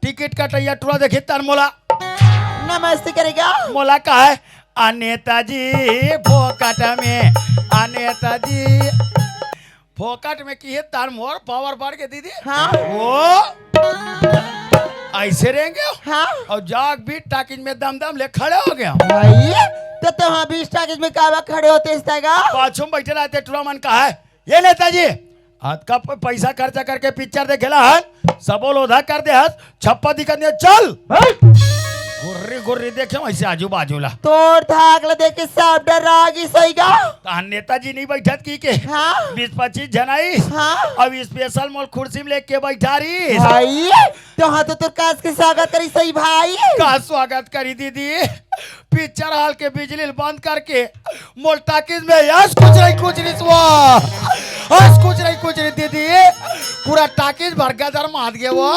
Ticket Kataiya टूरा देखी तर मोला नमस्ते करेगा। मोला का है नेताजी फोकट में नेताजी फोकट में की है तार मोर पावर बढ़ के दीदी हाँ वो ऐसे रहेंगे हाँ और जाग भी टाकिज में दम दम ले खड़े हो गया भाई तो तुम 20 टाकिज में कावा खड़े होते इस तरह बाथरूम बैठे रहते टूरा मन का है ये नेताजी हाथ का पैसा खर्चा करके पिक्चर देखेला है सबो लोधा कर दे हाथ छप्पा दिखा दे चल गुर्री गुर्री देखे ऐसे आजू बाजू ला तोड़ थाक ले देख के सब डरागी सही गा। नेताजी नहीं बैठत की के हाँ 20-25 जन आई हाँ अब स्पेशल मोल कुर्सी में लेके बैठा रही भाई तो हाँ तो काश के स्वागत करी सही भाई। का स्वागत करी दीदी पिक्चर हॉल के बिजली बंद करके मोल टाकिज में यस कुछ नहीं कुछ नहीं दीदी पूरा टाकिज भर गदर मार गए वो